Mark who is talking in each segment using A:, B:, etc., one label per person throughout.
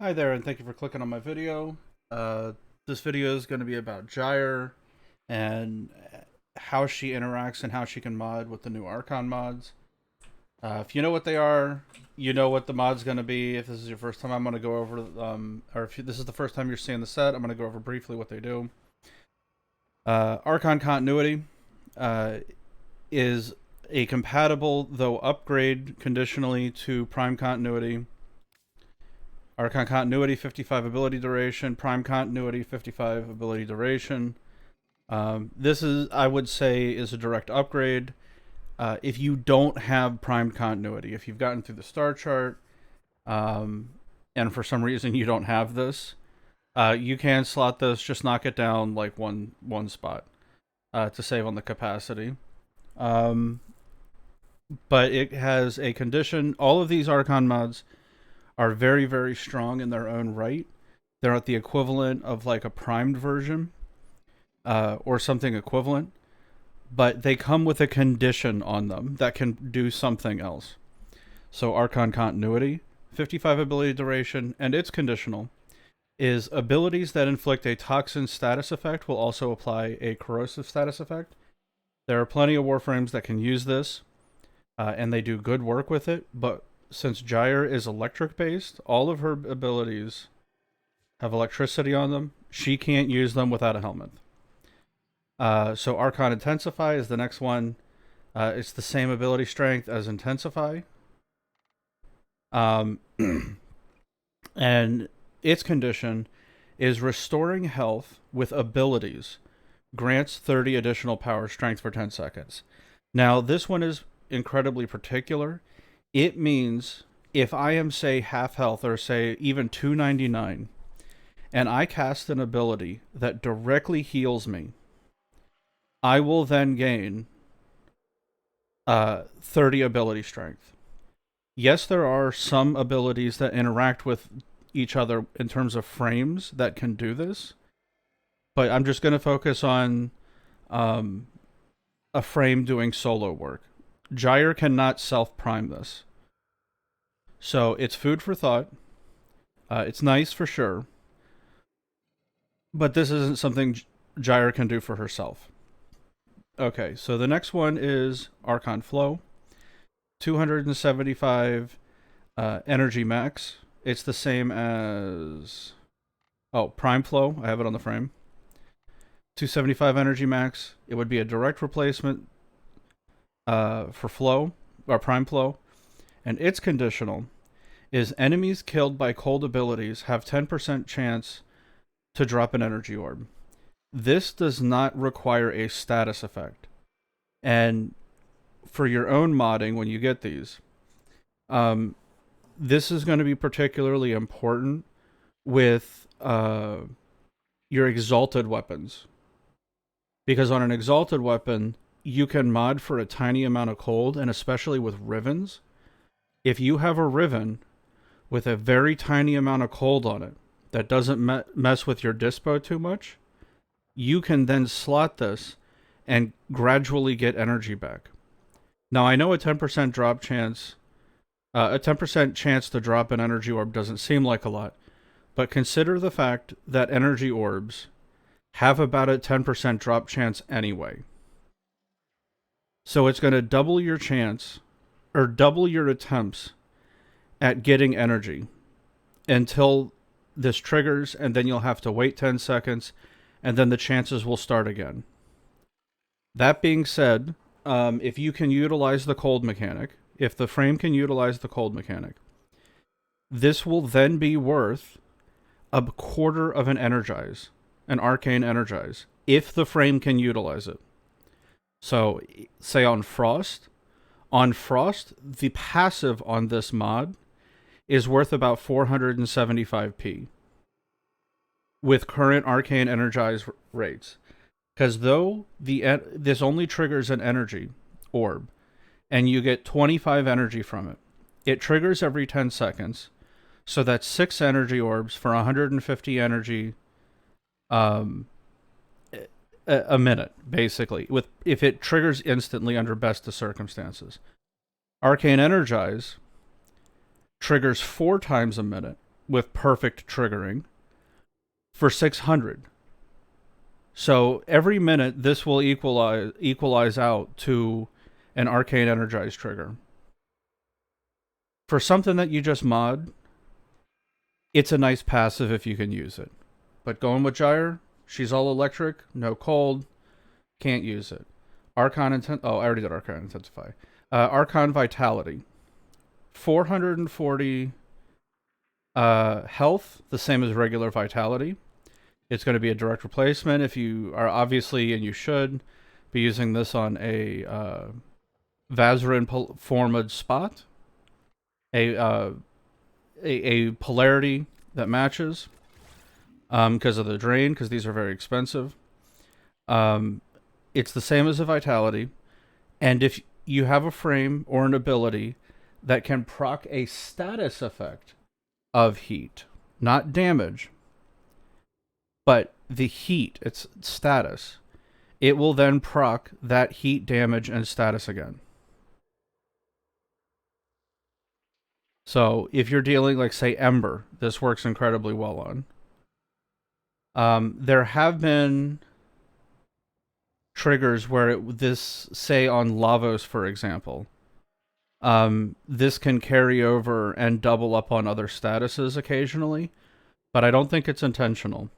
A: Hi there, and thank you for clicking on my video. This video is going to be about Gyre and how she interacts and how she can mod with the new Archon mods. If you know what they are, you know what the mod's going to be. If this is your first time, I'm going to go over, or if this is the first time you're seeing the set, I'm going to go over briefly what they do. Archon Continuity is a compatible, though upgrade conditionally to Prime Continuity. Archon Continuity, 55 ability duration. Prime Continuity, 55 ability duration. This is, I would say, is a direct upgrade. If you don't have Prime Continuity, if you've gotten through the star chart, and for some reason you don't have this, you can slot this, just knock it down like one spot to save on the capacity. But it has a condition. All of these Archon mods are very, very strong in their own right. They're at the equivalent of like a primed version or something equivalent, but they come with a condition on them that can do something else. So Archon Continuity, 55 ability duration, and its conditional is abilities that inflict a toxin status effect will also apply a corrosive status effect. There are plenty of warframes that can use this, and they do good work with it, but since Gyre is electric based, all of her abilities have electricity on them. She can't use them without a helmet. So Archon Intensify is the next one. It's the same ability strength as Intensify. And its condition is restoring health with abilities. Grants 30 additional power strength for 10 seconds. Now, this one is incredibly particular. It means if I am, say, half health or, say, even 299, and I cast an ability that directly heals me, I will then gain 30 ability strength. Yes, there are some abilities that interact with each other in terms of frames that can do this, but I'm just going to focus on a frame doing solo work. Gyre cannot self-prime this. So it's food for thought. It's nice for sure. But this isn't something Gyre can do for herself. Okay, so the next one is Archon Flow. 275 energy max. It's the same as... Oh, Prime Flow. I have it on the frame. 275 energy max. It would be a direct replacement for Flow, or Prime Flow. And its conditional is enemies killed by cold abilities have 10% chance to drop an energy orb. This does not require a status effect. And for your own modding, when you get these, this is going to be particularly important with your exalted weapons. Because on an exalted weapon, you can mod for a tiny amount of cold, and especially with Rivens. If you have a Riven with a very tiny amount of cold on it that doesn't mess with your dispo too much, you can then slot this and gradually get energy back. Now, I know a 10% drop chance, a 10% chance to drop an energy orb doesn't seem like a lot, but consider the fact that energy orbs have about a 10% drop chance anyway. So it's going to double your chance, or double your attempts at getting energy until this triggers, and then you'll have to wait 10 seconds, and then the chances will start again. That being said, if you can utilize the cold mechanic, if the frame can utilize the cold mechanic, this will then be worth a quarter of an energize, an arcane energize, if the frame can utilize it. So, say on Frost, the passive on this mod is worth about 475p with current arcane energize rates. Because though this only triggers an energy orb, and you get 25 energy from it, it triggers every 10 seconds, so that's 6 energy orbs for 150 energy a minute, basically, if it triggers instantly under best of circumstances. Arcane Energize triggers 4 times a minute with perfect triggering for 600. So every minute, this will equalize out to an arcane energized trigger. For something that you just mod, it's a nice passive if you can use it. But going with Gyre, she's all electric, no cold, can't use it. Archon oh, I already did Archon Intensify. Archon Vitality. 440 health, the same as regular Vitality. It's going to be a direct replacement if you are obviously, and you should, be using this on a Vazarin formed spot. A polarity that matches because of the drain, because these are very expensive. It's the same as a Vitality, and if you have a frame or an ability that can proc a status effect of heat, not damage, but the heat, its status, it will then proc that heat, damage, and status again. So if you're dealing, like, say, Ember, this works incredibly well on. There have been triggers where this, say, on Lavos, for example, this can carry over and double up on other statuses occasionally, but I don't think it's intentional.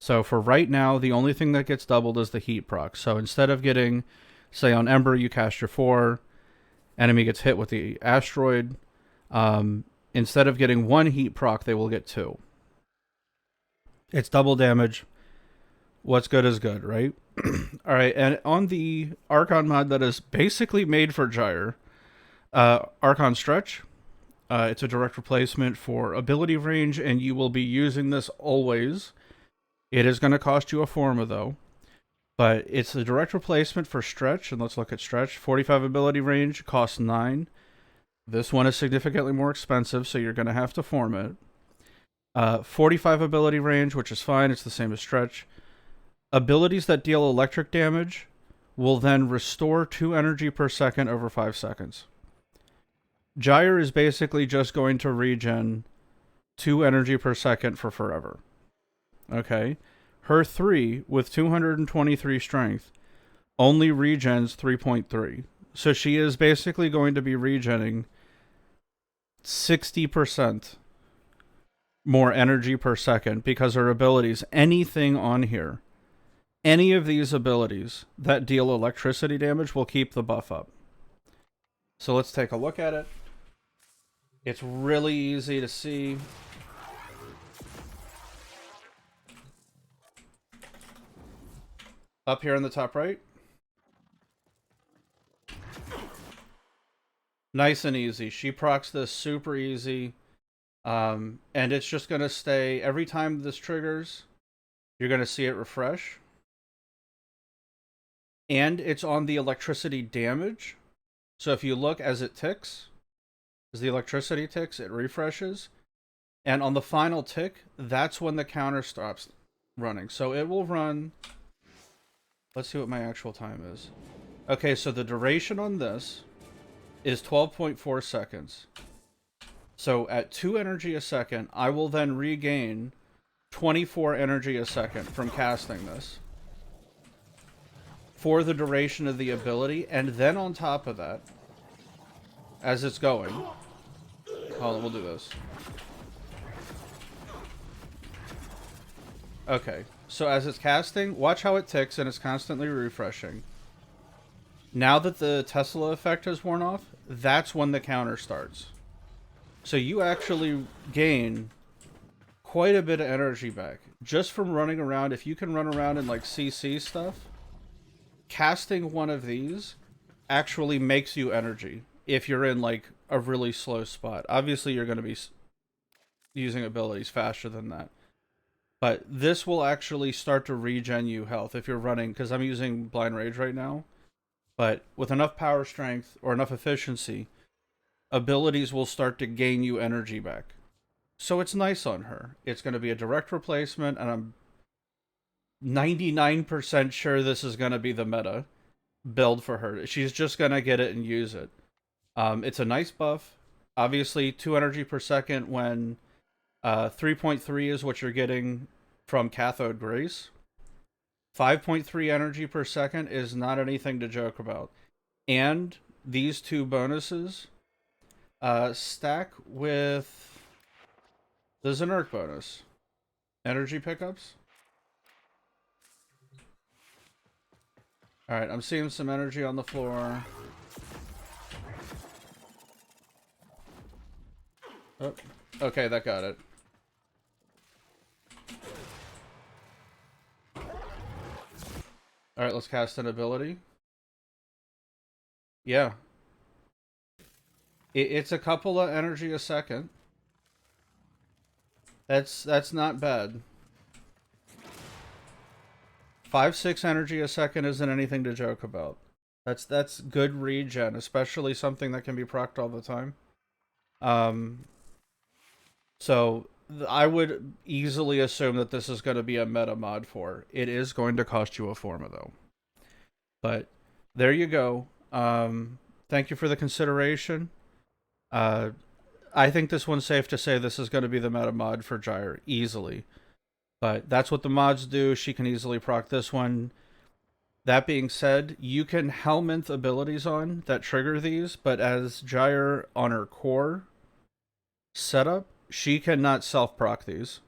A: So for right now, the only thing that gets doubled is the heat proc. So instead of getting, say, on Ember, you cast your 4, enemy gets hit with the asteroid. Instead of getting 1 heat proc, they will get 2. It's double damage. What's good is good, right? All right, and on the Archon mod that is basically made for Gyre, Archon Stretch. It's a direct replacement for ability range, and you will be using this always. It is going to cost you a Forma, though. But it's a direct replacement for Stretch, and let's look at Stretch. 45 ability range, costs 9. This one is significantly more expensive, so you're going to have to form it. 45 ability range, which is fine. It's the same as Stretch. Abilities that deal electric damage will then restore 2 energy per second over 5 seconds. Gyre is basically just going to regen 2 energy per second for forever. Okay? Her 3, with 223 strength, only regens 3.3. So she is basically going to be regenning 60% more energy per second because her abilities, anything on here, any of these abilities that deal electricity damage will keep the buff up. So let's take a look at it. It's really easy to see. Up here in the top right. Nice and easy. She procs this super easy. And it's just going to stay, every time this triggers, you're going to see it refresh. And it's on the electricity damage. So if you look as it ticks, as the electricity ticks, it refreshes. And on the final tick, that's when the counter stops running. So it will run... Let's see what my actual time is. Okay, so the duration on this is 12.4 seconds. So at 2 energy a second, I will then regain 24 energy a second from casting this for the duration of the ability. And then on top of that, as it's going, hold on, we'll do this. Okay, so as it's casting, watch how it ticks and it's constantly refreshing. Now that the Tesla effect has worn off, that's when the counter starts. So you actually gain quite a bit of energy back just from running around. If you can run around and like CC stuff, casting one of these actually makes you energy if you're in like a really slow spot. Obviously you're going to be using abilities faster than that. But this will actually start to regen you health if you're running, because I'm using Blind Rage right now. But with enough power strength or enough efficiency, abilities will start to gain you energy back. So it's nice on her. It's going to be a direct replacement, and I'm 99% sure this is going to be the meta build for her. She's just going to get it and use it. It's a nice buff. Obviously, 2 energy per second when 3.3 is what you're getting from Cathode Grace. 5.3 energy per second is not anything to joke about. And these two bonuses stack with the Zenurk bonus. Energy pickups. Alright, I'm seeing some energy on the floor. Oh, okay, that got it. Alright, let's cast an ability. Yeah. It's a couple of energy a second. That's not bad. 5-6 energy a second isn't anything to joke about. That's good regen, especially something that can be procced all the time. So I would easily assume that this is going to be a meta mod for. It is going to cost you a forma though. But there you go. Thank you for the consideration. I think this one's safe to say this is going to be the meta mod for Gyre easily. But that's what the mods do. She can easily proc this one. That being said, you can Helminth abilities on that trigger these, but as Gyre on her core setup, she cannot self-proc these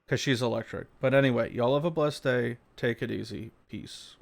A: because she's electric. But anyway, y'all have a blessed day. Take it easy. Peace.